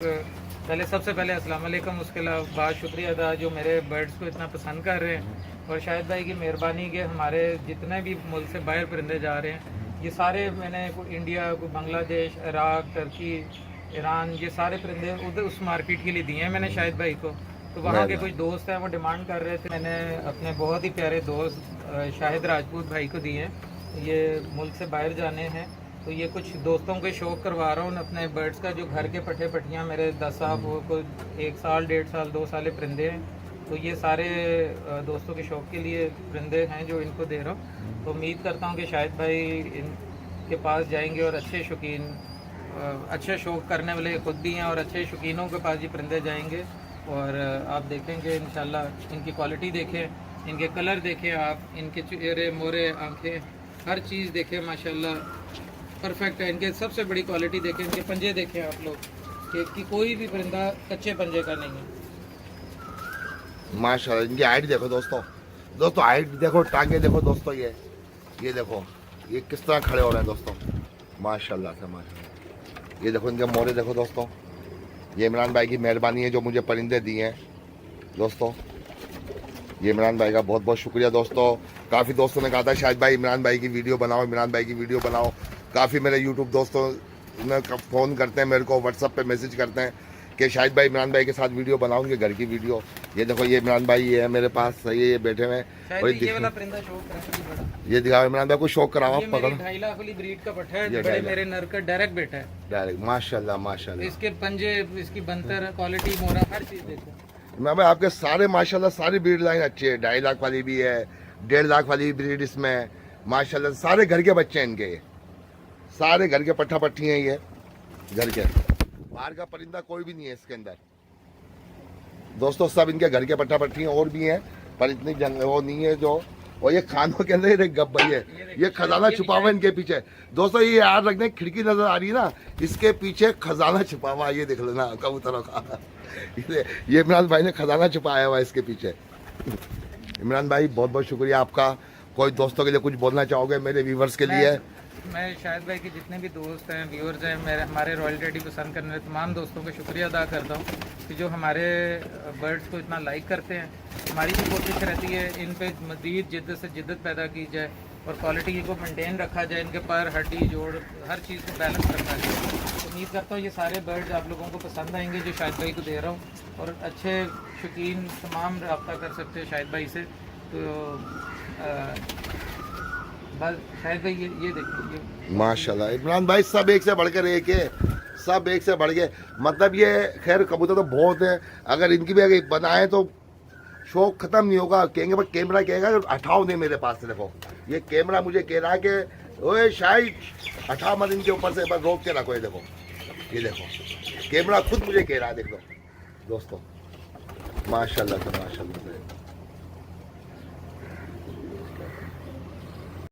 पहले सबसे पहले अस्सलाम वालेकुम, उसके अलावा बहुत शुक्रिया अदा जो मेरे बर्ड्स को इतना पसंद कर रहे हैं। और शाहिद भाई की मेहरबानी के हमारे जितने भी मुल्क से बाहर परिंदे जा रहे हैं, ये सारे मैंने कोई इंडिया, कोई बांग्लादेश, इराक, टर्की, ईरान, ये सारे परिंदे उधर उस मार्केट के लिए दिए हैं मैंने शाहिद भाई को। तो वहाँ के कुछ दोस्त हैं वो डिमांड कर रहे थे, मैंने अपने बहुत ही प्यारे दोस्त शाहिद राजपूत भाई को दिए हैं। ये मुल्क से बाहर जाने हैं, तो ये कुछ दोस्तों के शौक करवा रहा हूँ अपने बर्ड्स का। जो घर के पट्टे पट्टियाँ मेरे 10 साल, वो कोई 1 साल, 1.5 साल, 2 साल परिंदे हैं। तो ये सारे दोस्तों के शौक के लिए परिंदे हैं जो इनको दे रहा हूँ। तो उम्मीद करता हूँ कि शाहिद भाई इनके पास जाएंगे और अच्छे शौकीन, अच्छे शौक करने वाले खुद भी हैं और अच्छे शौकीनों के पास ये परिंदे जाएंगे। और आप देखेंगे इंशाल्लाह, इनकी क्वालिटी देखें, इनके कलर देखें, आप इनके चेहरे, मोरे, आँखें, हर चीज़ देखें, माशाल्लाह परफेक्ट है। इनके सबसे बड़ी क्वालिटी देखें, इनके पंजे देखें आप लोग कि कोई भी परिंदा कच्चे पंजे का नहीं है माशाल्लाह। इनकी हाइट देखो दोस्तों, हाइट देखो, टांगे देखो दोस्तों, ये देखो ये किस तरह खड़े हो रहे हैं दोस्तों, माशाल्लाह से माशाल्लाह। ये देखो इनके मोरे देखो दोस्तों। ये इमरान भाई की मेहरबानी है जो मुझे परिंदे दिए हैं दोस्तों। ये इमरान भाई का बहुत बहुत शुक्रिया दोस्तों। काफ़ी दोस्तों ने कहा था शाहिद भाई इमरान भाई की वीडियो बनाओ, इमरान भाई की वीडियो बनाओ। काफ़ी मेरे यूट्यूब दोस्तों ने फ़ोन करते हैं मेरे को, व्हाट्सअप पे मैसेज करते हैं कि शाहिद भाई इमरान भाई के साथ वीडियो बनाओ, उनके घर की वीडियो। ये देखो ये इमरान भाई ये है मेरे पास, सही है, ये बैठे हुए हैं। और ये वाला परिंदा शौक है, ये दिखाओ इमरान भाई को, शौक कराओ, पकड़ो। 2.5 लाख वाली ब्रीड का पट्टा है, बड़े मेरे नर का डायरेक्ट बेटा है, डायरेक्ट माशाल्लाह माशाल्लाह। इसके पंजे, इसकी बनतर, क्वालिटी, मोरा, हर चीज़ देखो। मैं आपके सारे माशाल्लाह सारी ब्रीड लाइन अच्छी है। 2.5 लाख वाली भी है, 1.5 लाख वाली ब्रीड इसमें माशाल्लाह। सारे घर के बच्चे हैं इनके, सारे घर के पट्टा पट्टी हैं, ये घर के, बाहर का परिंदा कोई भी नहीं है इसके अंदर दोस्तों। सब इनके घर के पट्टा पट्टी हैं, और भी हैं पर इतनी जंग वो नहीं है जो। और ये खानों के अंदर एक गप भाई है, ये खजाना छुपा हुआ है इनके पीछे दोस्तों। ये याद रखने, खिड़की नजर आ रही है ना, इसके पीछे खजाना छुपा हुआ, ये देख लेना कबूतरों का। ये इमरान भाई ने खजाना छुपाया हुआ है इसके पीछे। इमरान भाई बहुत बहुत शुक्रिया आपका। कोई दोस्तों के लिए कुछ बोलना चाहोगे मेरे व्यूवर्स के लिए? मैं शाहिद भाई के जितने भी दोस्त हैं, व्यूअर्स हैं, मेरे हमारे रॉयल टेडी पसंद करने वाले तमाम दोस्तों का शुक्रिया अदा करता हूँ कि जो हमारे बर्ड्स को इतना लाइक करते हैं। हमारी भी कोशिश रहती है इन पे मज़ीद जिद्दत से जिद्दत पैदा की जाए और क्वालिटी को मेंटेन रखा जाए, इनके पर हड्डी जोड़ हर चीज़ को बैलेंस रखा जाए। तो उम्मीद करता हूँ ये सारे बर्ड्स आप लोगों को पसंद आएंगे जो शाहिद भाई को दे रहा हूँ। और अच्छे शौकीन तमाम रब्ता कर सकते हैं शाहिद भाई से। तो बस शाहिद भाई ये देखिए माशाल्लाह इमरान भाई, सब एक से बढ़कर एक है, सब एक से बढ़ के। मतलब ये खैर कबूतर तो बहुत है, अगर इनकी भी अगर बनाए तो शौक खत्म नहीं होगा। कहेंगे पर कैमरा कहेगा हटाओ नहीं मेरे पास से। देखो ये कैमरा मुझे कह रहा है कि ओए शाहिद हटाओ मत इनके ऊपर से, बस रोक के रखो। ये देखो, ये देखो कैमरा खुद मुझे कह रहा है, देख लो दोस्तों, माशाल्लाह से माशाल्लाह से।